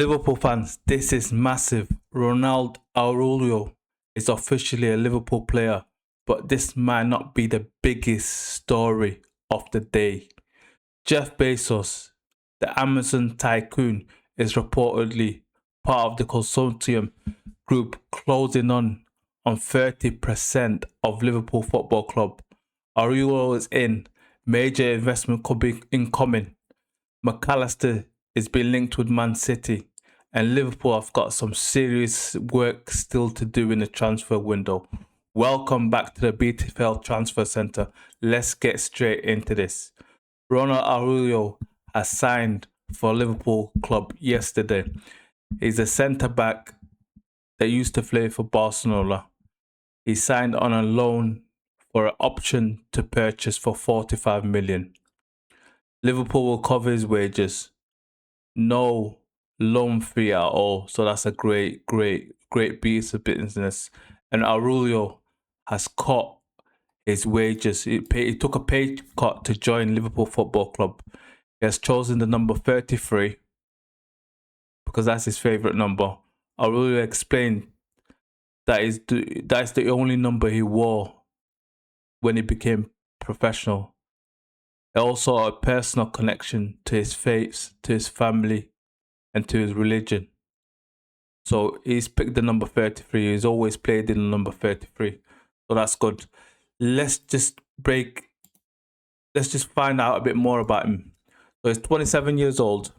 Liverpool fans, this is massive. Ronald Araújo is officially a Liverpool player, but this might not be the biggest story of the day. Jeff Bezos, the Amazon tycoon, is reportedly part of the consortium group closing on 30% of Liverpool Football Club. Araújo is in. Major investment could be incoming. Allister is being linked with Man City, and Liverpool have got some serious work still to do in the transfer window. Welcome back to the BTFL Transfer Centre. Let's get straight into this. Ronald Araújo has signed for Liverpool club yesterday. He's a centre-back that used to play for Barcelona. He signed on a loan for an option to purchase for 45 million. Liverpool will cover his wages. No loan fee at all. So that's a great piece of business. And Araújo has cut his wages. He took a pay cut to join Liverpool Football Club. He has chosen the number 33 because that's his favourite number. Araújo explained that's the only number he wore when he became professional. Also a personal connection to his faith, to his family, and to his religion. So he's picked the number 33. He's always played in the number 33. So that's good. Let's just find out a bit more about him. So he's 27 years old.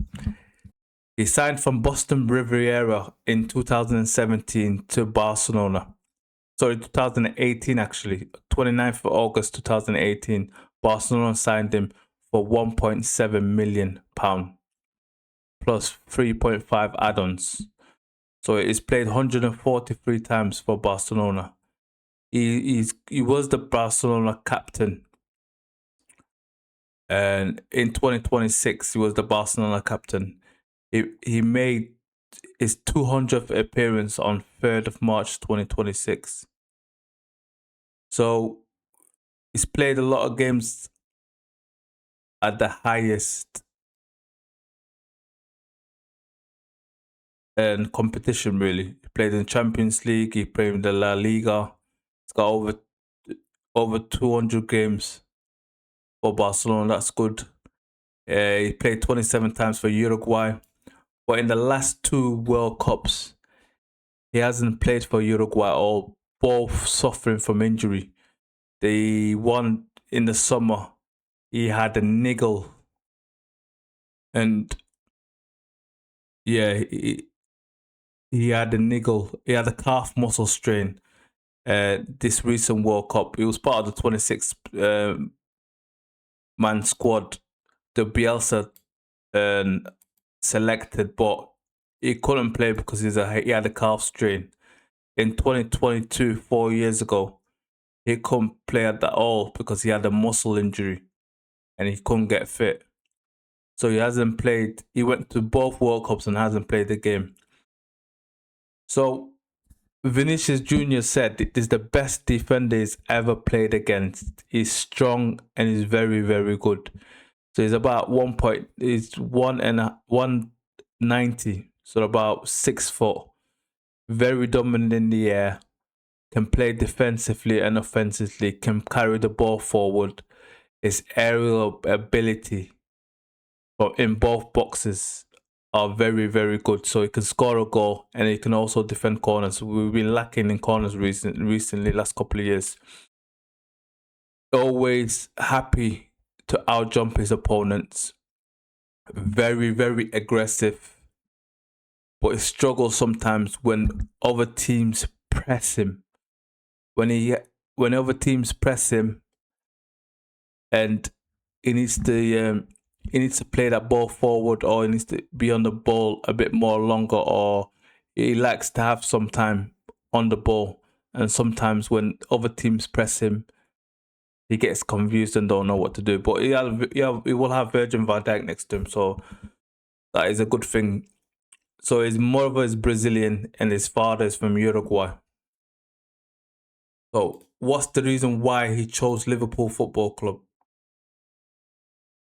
He signed from Boston Riviera in 2017 to Barcelona. Sorry, 2018 actually. 29th of August 2018. Barcelona signed him for £1.7 million plus 3.5 add-ons. So he's played 143 times for Barcelona. He was the Barcelona captain. And in 2026, he was the Barcelona captain. He made his 200th appearance on 3rd of March 2026. So he's played a lot of games at the highest competition, really. He played in Champions League, he played in the La Liga. He's got over 200 games for Barcelona. That's good. He played 27 times for Uruguay. But in the last two World Cups, he hasn't played for Uruguay at all, both suffering from injury. The one in the summer, he had a niggle. And yeah, he had a niggle. He had a calf muscle strain. This recent World Cup, he was part of the 26 man squad, the Bielsa selected, but he couldn't play because he had a calf strain. In 2022, 4 years ago, he couldn't play at all because he had a muscle injury and he couldn't get fit. So he hasn't played. He went to both World Cups and hasn't played the game. So Vinicius Jr. said it is the best defender he's ever played against. He's strong and he's very, very good. So he's about 190, so about 6 foot. Very dominant in the air. Can play defensively and offensively. Can carry the ball forward. His aerial ability in both boxes are very, very good. So he can score a goal and he can also defend corners. We've been lacking in corners recently, last couple of years. Always happy to outjump his opponents. Very, very aggressive. But he struggles sometimes when other teams press him. When other teams press him and he needs to play that ball forward, or he needs to be on the ball a bit more longer, or he likes to have some time on the ball. And sometimes when other teams press him, he gets confused and don't know what to do. But he will have Virgil van Dijk next to him, so that is a good thing. So his mother is Brazilian and his father is from Uruguay. So what's the reason why he chose Liverpool Football Club?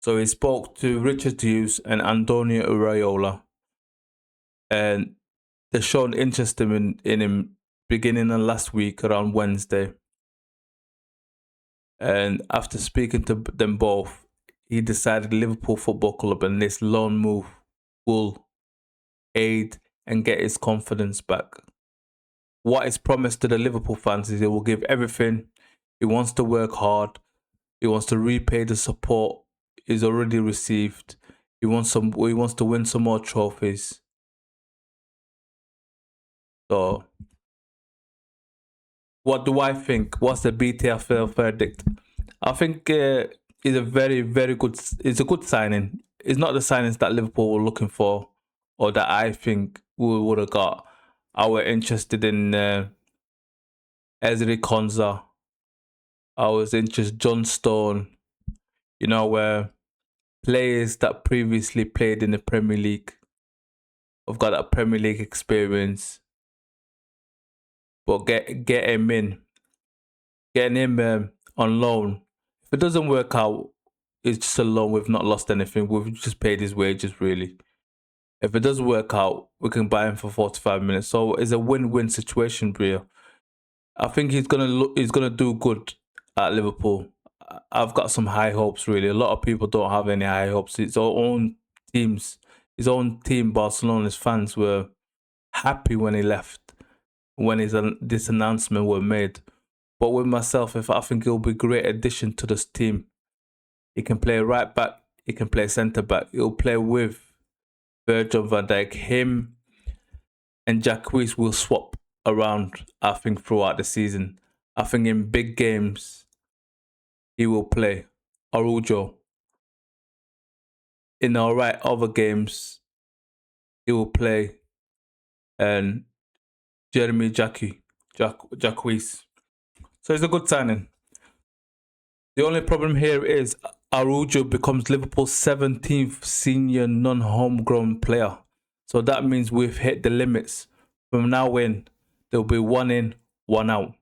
So he spoke to Richard Hughes and Antonio Iraola. and they shown interest in him beginning of last week around Wednesday. And after speaking to them both, he decided Liverpool Football Club and this loan move will aid and get his confidence back. What is promised to the Liverpool fans is he will give everything. He wants to work hard. He wants to repay the support he's already received. He wants to win some more trophies. So, what do I think? What's the BTFL verdict? I think it's a very, very good. It's a good signing. It's not the signings that Liverpool were looking for, or that I think we would have got. I were interested in Ezri Konza. I was interested John Stone. You know, where players that previously played in the Premier League have got that Premier League experience. But get him in, getting him on loan. If it doesn't work out, it's just a loan. We've not lost anything. We've just paid his wages, really. If it does work out, we can buy him for 45 minutes. So it's a win-win situation, Bria. I think he's gonna do good at Liverpool. I've got some high hopes, really. A lot of people don't have any high hopes. His own team, Barcelona's fans were happy when he left, when this announcement were made. But with myself, I think he'll be a great addition to this team. He can play right back. He can play centre back. He'll play with Virgil van Dijk. Him and Jacquet will swap around, I think, throughout the season. I think in big games, he will play Araújo. In other games, he will play and Jeremy Jacquet. So it's a good signing. The only problem here is Araújo becomes Liverpool's 17th senior non-homegrown player. So that means we've hit the limits. From now in, there'll be one in, one out.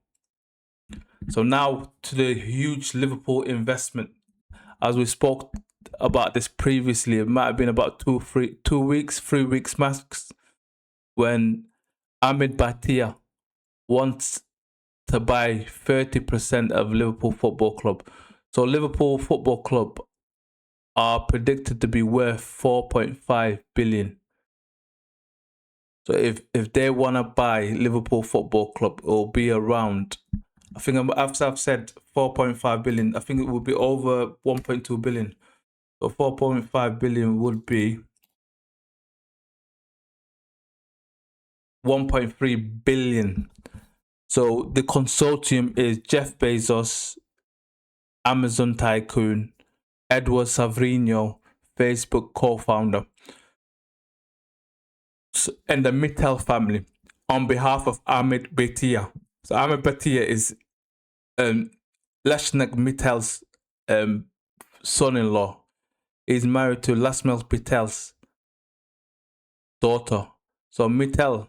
So now to the huge Liverpool investment. As we spoke about this previously, it might have been about 3 weeks max, when Mbaye wants to buy 30% of Liverpool Football Club. So Liverpool Football Club are predicted to be worth 4.5 billion. So if they want to buy Liverpool Football Club, it will be around, I think I've said 4.5 billion. I think it would be over 1.2 billion. So 4.5 billion would be 1.3 billion. So the consortium is Jeff Bezos, Amazon tycoon, Edward Savrino, Facebook co-founder, and the Mittal family on behalf of Ahmed Betia. So Ahmed Betia is Lashnak Mittal's son-in-law. He's married to Lasmel Mittal's daughter. So Mittal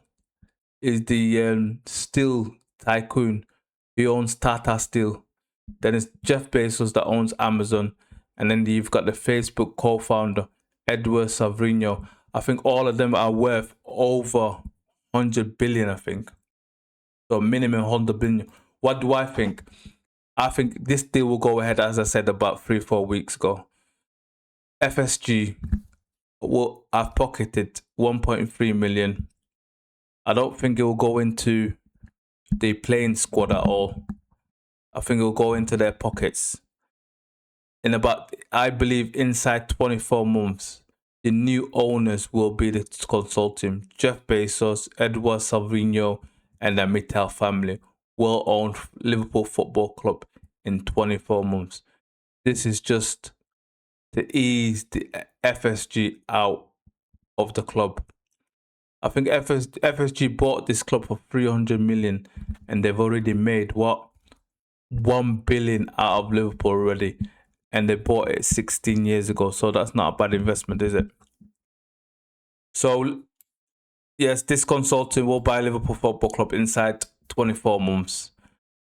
is the steel tycoon. He owns Tata Steel. Then it's Jeff Bezos that owns Amazon. And then you've got the Facebook co-founder, Edward Savrino. I think all of them are worth over 100 billion, I think. So minimum 100 billion. What do I think? I think this deal will go ahead, as I said, about 3-4 weeks ago. FSG will have pocketed 1.3 million. I don't think it will go into the playing squad at all. I think it will go into their pockets. I believe inside 24 months, the new owners will be the consortium. Jeff Bezos, Edward Savrino, and the Mittal family will own Liverpool Football Club in 24 months. This is just to ease the FSG out of the club. I think FSG bought this club for 300 million and they've already made 1 billion out of Liverpool already, and they bought it 16 years ago, so that's not a bad investment, is it? So yes, this consultant will buy Liverpool Football Club inside 24 months.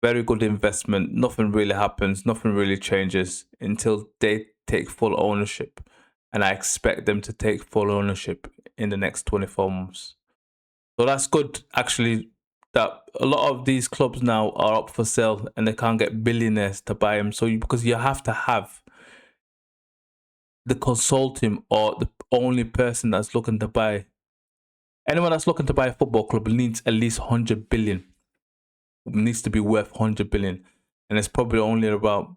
Very good investment. Nothing really happens, nothing really changes until they take full ownership, and I expect them to take full ownership in the next 24 months. So that's good, actually, that a lot of these clubs now are up for sale and they can't get billionaires to buy them. So because you have to have the consortium or the only person that's looking to buy. Anyone that's looking to buy a football club needs at least 100 billion. It needs to be worth 100 billion. And it's probably only about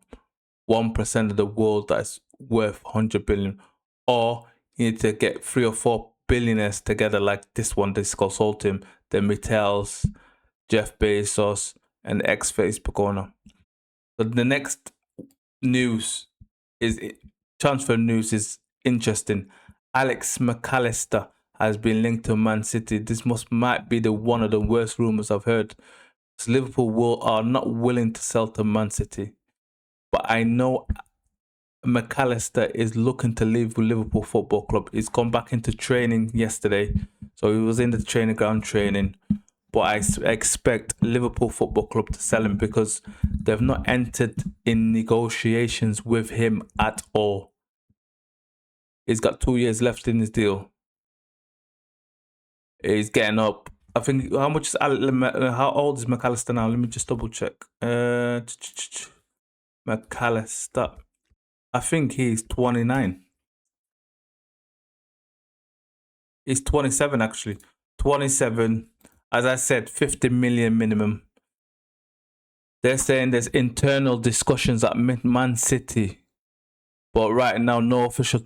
1% of the world that's worth 100 billion. Or you need to get 3 or 4 billionaires together like this consortium, the Mittels, Jeff Bezos, and ex-Facebook owner. So the next news is transfer news is interesting. Alex McAllister has been linked to Man City. This might be one of the worst rumours I've heard. Liverpool are not willing to sell to Man City, but I know McAllister is looking to leave Liverpool Football Club. He's gone back into training yesterday, so he was in the training ground training. But I expect Liverpool Football Club to sell him because they've not entered in negotiations with him at all. He's got 2 years left in his deal. He's getting up. I think, how old is McAllister now? Let me just double check. McAllister. I think he's 29. He's 27 actually. 27. As I said, 50 million minimum. They're saying there's internal discussions at Man City, but right now no official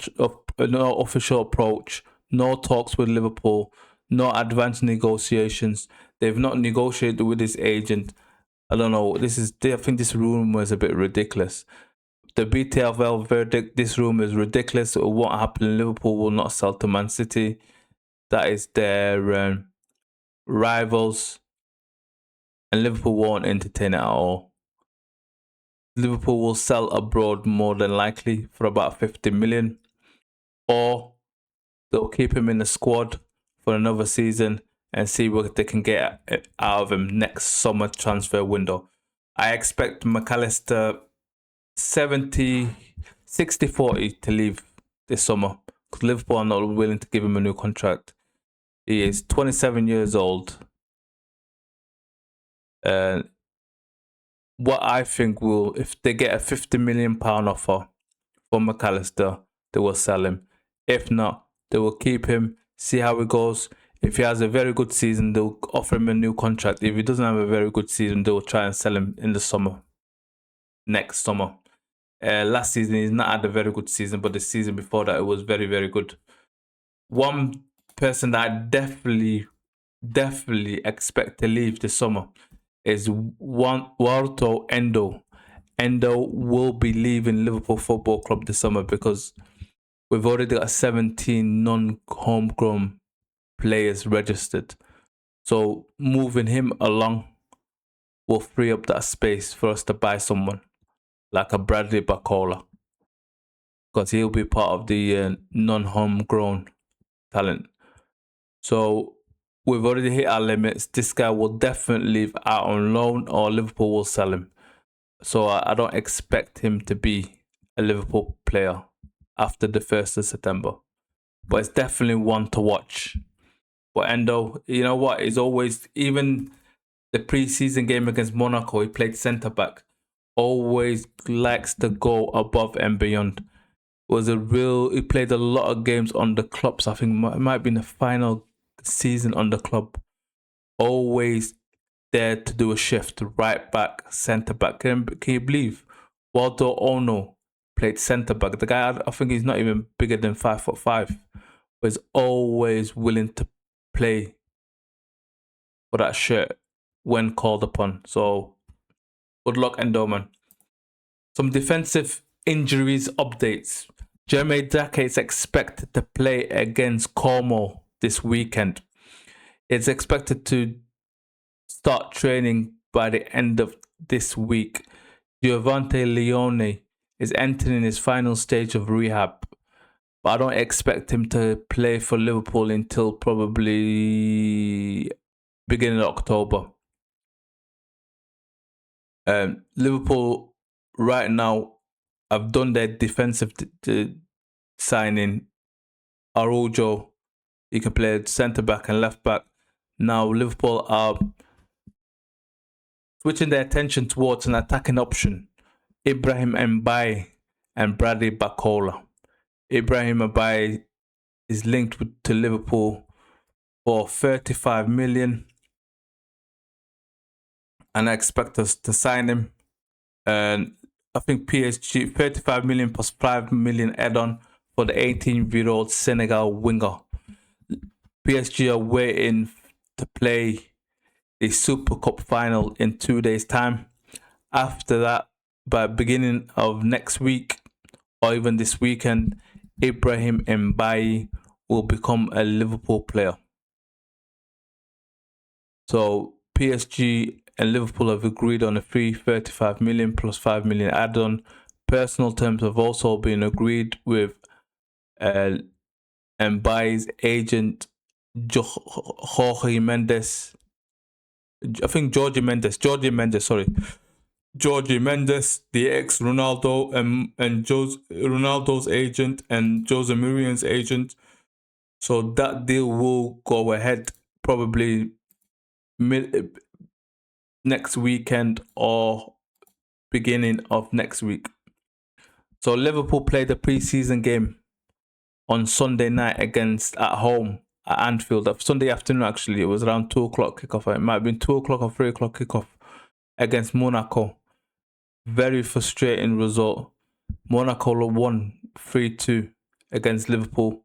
approach, no talks with Liverpool, no advanced negotiations. They've not negotiated with his agent. I don't know. I think this rumor is a bit ridiculous. The BTFL verdict, this rumor is ridiculous. It won't happen. Liverpool will not sell to Man City. That is their rivals, and Liverpool won't entertain it at all. Liverpool will sell abroad more than likely for about 50 million, or they'll keep him in the squad for another season and see what they can get out of him next summer transfer window. I expect McAllister 60-40 to leave this summer because Liverpool are not willing to give him a new contract. He is 27 years old. What I think if they get a £50 million offer for McAllister, they will sell him. If not, they will keep him, see how it goes. If he has a very good season, they'll offer him a new contract. If he doesn't have a very good season, they will try and sell him in the summer. Next summer. Last season, he's not had a very good season, but the season before that, it was very, very good. One person that I definitely expect to leave this summer is Wataru Endo. Endo will be leaving Liverpool Football Club this summer because we've already got 17 non-homegrown players registered. So moving him along will free up that space for us to buy someone like a Bradley Barcola, because he'll be part of the non-homegrown talent. So we've already hit our limits. This guy will definitely leave out on loan or Liverpool will sell him. So I don't expect him to be a Liverpool player after the 1st of September. But it's definitely one to watch. But Endo, you know what? He's always, even the pre-season game against Monaco, he played centre-back. Always likes to go above and beyond. He played a lot of games on the clubs. I think it might be in the final season on the club. Always there to do a shift, right back, centre back. Can you believe Waldo Ono played centre back? The guy, I think he's not even bigger than 5'5", but he's always willing to play for that shirt when called upon. So good luck, Endo, man. Some defensive injuries updates. Jeremy Jacquet is expected to play against Como this weekend. It's expected to start training by the end of this week. Giovanni Leoni is entering his final stage of rehab, but I don't expect him to play for Liverpool until probably beginning of October. Liverpool right now have done their defensive signing. Araújo, he can play centre back and left back. Now Liverpool are switching their attention towards an attacking option, Ibrahim Mbaye and Bradley Barcola. Ibrahim Mbaye is linked to Liverpool for 35 million, and I expect us to sign him. And I think PSG 35 million plus 5 million add-on for the 18-year-old Senegal winger. PSG are waiting to play the Super Cup final in 2 days' time. After that, by beginning of next week or even this weekend, Ibrahim Mbaye will become a Liverpool player. So PSG and Liverpool have agreed on a free 35 million plus 5 million add-on. Personal terms have also been agreed with Mbaye's agent, Jorge Mendes. I think Jorge Mendes, the ex-Ronaldo and Ronaldo's agent and Jose Mourinho's agent. So that deal will go ahead probably next weekend or beginning of next week. So Liverpool played a pre-season game on Sunday night at home at Anfield. Sunday afternoon, actually. It was around 2 o'clock kickoff. It might have been 2 o'clock or 3 o'clock kickoff against Monaco. Very frustrating result. Monaco won 3-2 against Liverpool.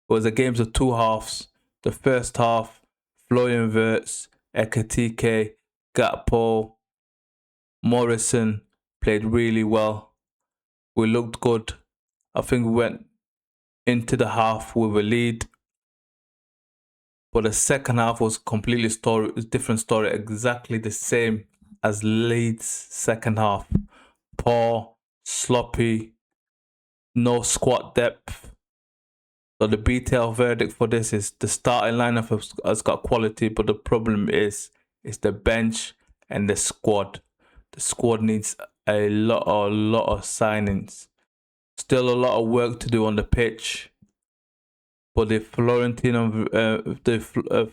It was a game of two halves. The first half, Florian Wirtz, Ekitike, Gakpo, Morrison played really well. We looked good. I think we went into the half with a lead. But the second half was completely different story, exactly the same as Leeds' second half. Poor, sloppy, no squad depth. So the BTL verdict for this is the starting lineup has got quality, but the problem is the bench and the squad. The squad needs a lot of signings. Still a lot of work to do on the pitch. But the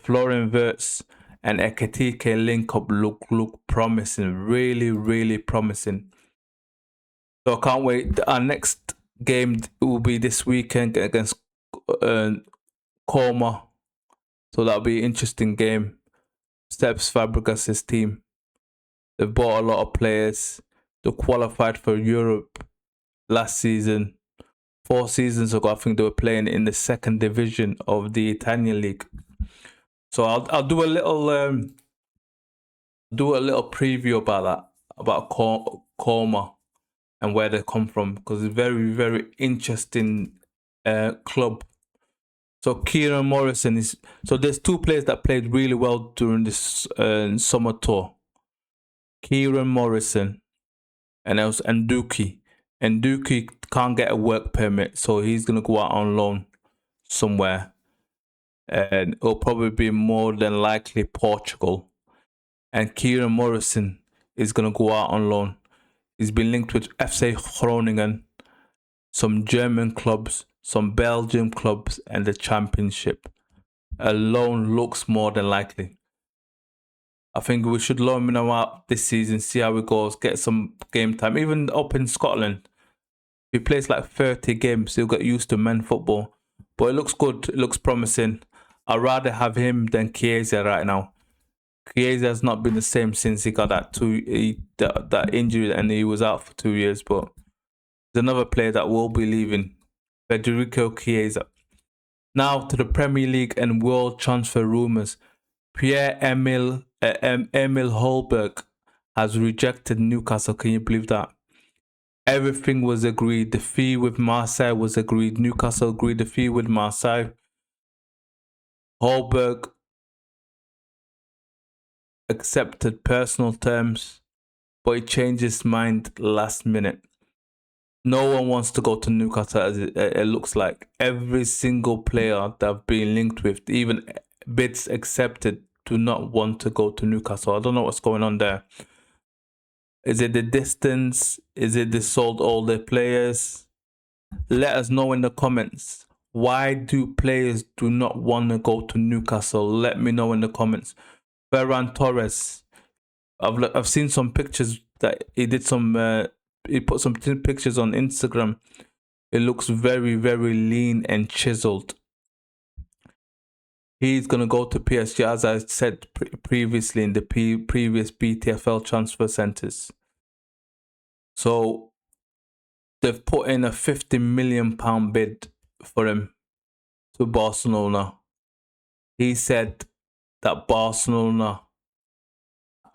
Florian Wirtz and Ekitike link up look promising, really promising. So I can't wait. Our next game will be this weekend against Coma. So that'll be an interesting game. Steps Fabregas' team. They've bought a lot of players. They qualified for Europe last season. 4 seasons ago, I think they were playing in the second division of the Italian league. So I'll do a little preview about that, about Coma and where they come from, because it's very interesting club. So Kieran Morrison is. So there's 2 players that played really well during this summer tour. Kieran Morrison and else Endrick. Endrick can't get a work permit, so he's gonna go out on loan somewhere, and it'll probably be more than likely Portugal. And Kieran Morrison is gonna go out on loan. He's been linked with FC Groningen, some German clubs, some Belgian clubs, and the Championship. A loan looks more than likely. I think we should loan him out this season, see how it goes, get some game time. Even up in Scotland, if he plays like 30 games, he'll get used to men's football. But it looks good, it looks promising. I'd rather have him than Chiesa right now. Chiesa has not been the same since he got that injury and he was out for 2 years. But there's another player that will be leaving, Federico Chiesa. Now to the Premier League and World Transfer Rumours. Pierre-Emile Højbjerg has rejected Newcastle. Can you believe that? Everything was agreed. The fee with Marseille was agreed. Newcastle agreed the fee with Marseille. Højbjerg accepted personal terms, but he changed his mind last minute. No one wants to go to Newcastle, as it looks like. Every single player that I've been linked with, even bids accepted, do not want to go to Newcastle. I don't know what's going on there. Is it the distance? Is it they sold all their players? Let us know in the comments Why do players do not want to go to Newcastle? Let me know in the comments. Ferran Torres. I've seen some pictures that he did some. He put some pictures on Instagram. It looks very, very lean and chiseled. He's gonna go to PSG, as I said previously in the previous BTFL transfer centres. So they've put in a £50 million bid for him to Barcelona. He said that Barcelona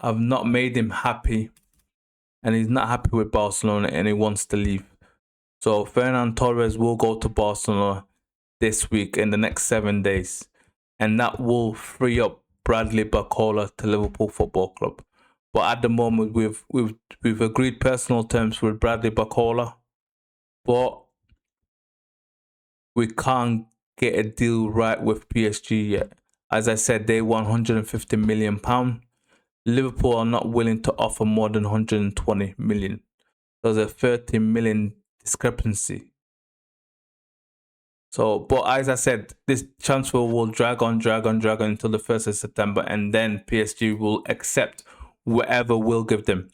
have not made him happy, and he's not happy with Barcelona, and he wants to leave. So Ferran Torres will go to Barcelona this week in the next 7 days, and that will free up Bradley Barcola to Liverpool Football Club. But at the moment, we've agreed personal terms with Bradley Barcola, but we can't get a deal right with PSG yet. As I said, they want £150 million. Liverpool are not willing to offer more than 120 million. There's a 30 million discrepancy. So, but as I said, this transfer will drag on until the 1st of September, and then PSG will accept whatever we'll give them.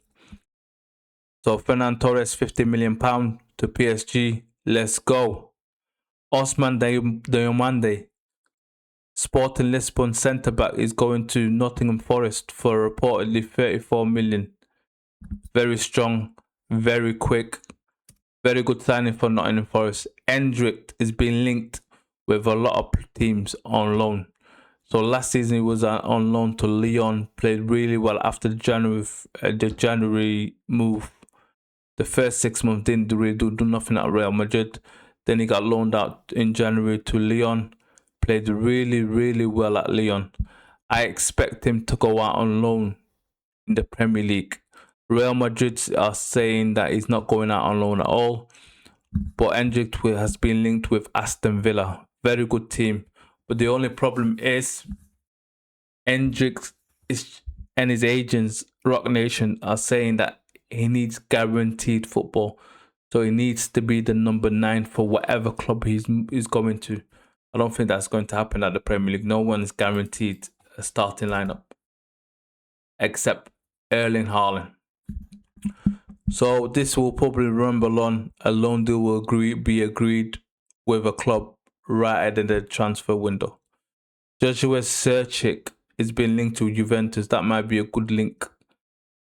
So, Ferran Torres, £50 million to PSG. Let's go. Osman Diomande, Sporting Lisbon centre-back, is going to Nottingham Forest for reportedly 34 million. Very strong, very quick, very good signing for Nottingham Forest. Endrick is being linked with a lot of teams on loan. So last season he was on loan to Lyon, played really well after the January move. The first 6 months didn't really do nothing at Real Madrid. Then he got loaned out in January to Lyon, played really, really well at Lyon. I expect him to go out on loan in the Premier League. Real Madrid are saying that he's not going out on loan at all. But Endrick has been linked with Aston Villa. Very good team. But the only problem is Endrick and his agents, Rock Nation, are saying that he needs guaranteed football. So he needs to be the number 9 for whatever club he's going to. I don't think that's going to happen at the Premier League. No one is guaranteed a starting lineup except Erling Haaland. So this will probably rumble on. A loan deal will be agreed with a club right at the transfer window. Joshua Zirkzee is being linked to Juventus. That might be a good link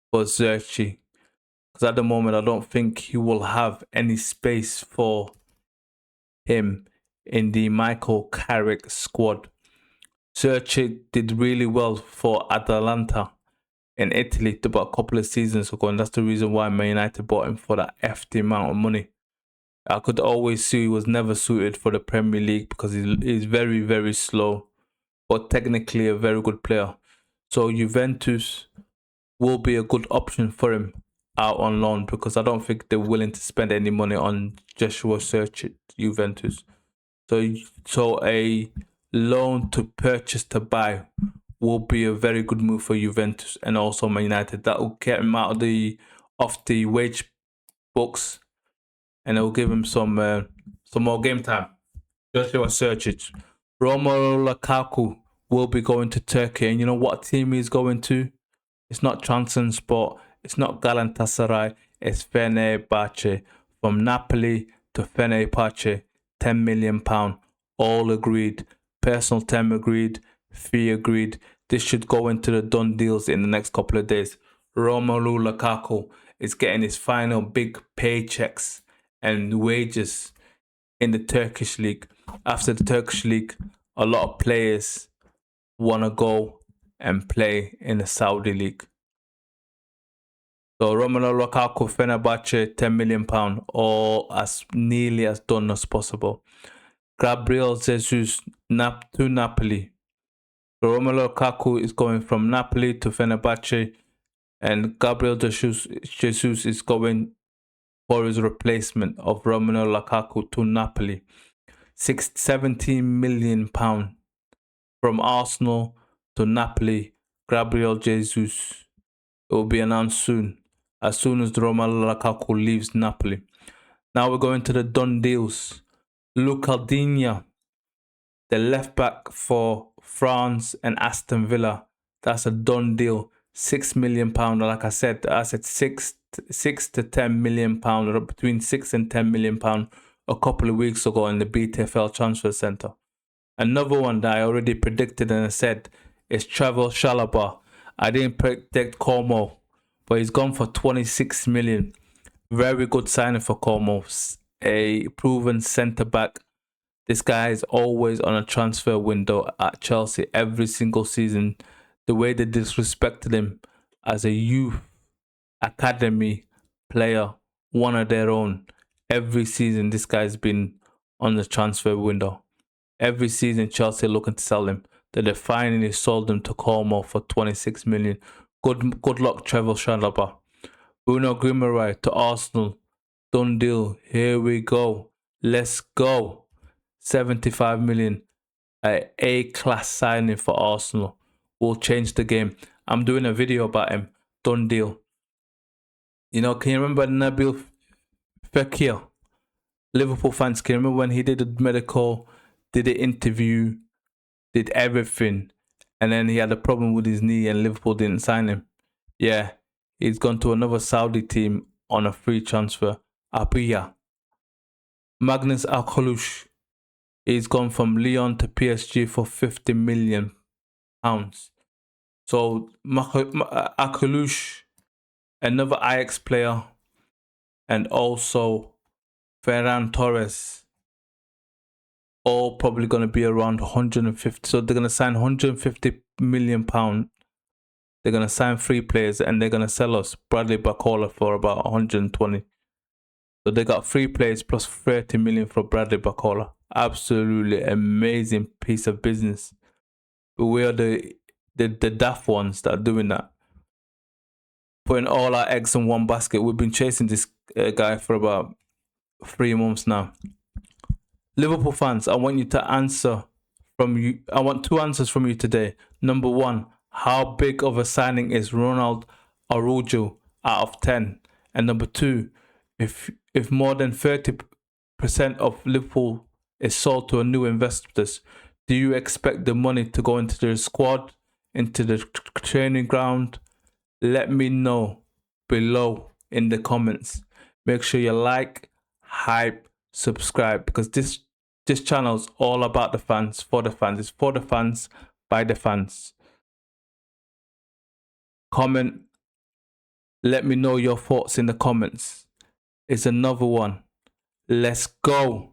for Zirkzee, because at the moment I don't think he will have any space for him in the Michael Carrick squad. Zirkzee did really well for Atalanta in Italy about a couple of seasons ago, and that's the reason why Man United bought him for that hefty amount of money. I could always see he was never suited for the Premier League because he's very, very slow, but technically a very good player. So Juventus will be a good option for him out on loan, because I don't think they're willing to spend any money on Joshua Zirkzee, Juventus. So a loan to purchase to buy will be a very good move for Juventus and also Man United. That will get him out off the wage books, and it will give him some more game time. Joshua Zirkzee. Romelu Lukaku will be going to Turkey, and you know what team he's going to? It's not Trabzonspor, it's not Galatasaray, it's Fenerbahce. From Napoli to Fenerbahce, £10 million, all agreed. Personal term agreed, fee agreed. This should go into the done deals in the next couple of days. Romelu Lukaku is getting his final big paychecks and wages in the Turkish league. After the Turkish league, a lot of players want to go and play in the Saudi league. So Romelu Lukaku, Fenerbahce, £10 million, or as nearly as done as possible. Gabriel Jesus to Napoli. So Romelu Lukaku is going from Napoli to Fenerbahce, and Gabriel Jesus is going for his replacement of Romelu Lukaku to Napoli. £17 million from Arsenal to Napoli. Gabriel Jesus. It will be announced soon as Romelu Lukaku leaves Napoli. Now we're going to the done deals. Lucaldinha, the left back for France and Aston Villa. That's a done deal. £6 million. Like I said 6 to 10 million pound, or between 6 and 10 million pound a couple of weeks ago in the BTFL Transfer Centre. Another one that I already predicted and I said is Travel Chalobah. I didn't predict Como, but he's gone for 26 million. Very good signing for Como. A proven centre back. This guy is always on a transfer window at Chelsea every single season. The way they disrespected him as a youth academy player, one of their own. Every season, this guy's been on the transfer window. Every season, Chelsea looking to sell him. Then they finally sold him to Como for 26 million. Good luck, Trevor Chalobah. Bruno Guimarães to Arsenal. Done deal. Here we go. Let's go. 75 million. A-class signing for Arsenal. Will change the game. I'm doing a video about him. Done deal. You know, can you remember Nabil Fekir? Liverpool fans, can you remember when he did the medical, did the interview, did everything, and then he had a problem with his knee and Liverpool didn't sign him? Yeah, he's gone to another Saudi team on a free transfer. Apiya. Magnus Alkalush. He's gone from Lyon to PSG for £50 million. So Alkalush, another Ajax player, and also Ferran Torres, all probably going to be around 150. So they're going to sign £150 million. They're going to sign 3 players and they're going to sell us Bradley Barcola for about 120. So they got 3 players plus 30 million for Bradley Barcola. Absolutely amazing piece of business. But we are the daft ones that are doing that. Putting all our eggs in one basket. We've been chasing this guy for about 3 months now. Liverpool fans, I want you to answer from you. I want 2 answers from you today. Number 1, how big of a signing is Ronald Araújo out of 10? And number 2, if more than 30% of Liverpool is sold to a new investors, do you expect the money to go into the squad, into the training ground? Let me know below in the comments. Make sure you like, hype, subscribe, because this channel is all about the fans, for the fans. It's for the fans, by the fans. Comment. Let me know your thoughts in the comments. It's another one. Let's go.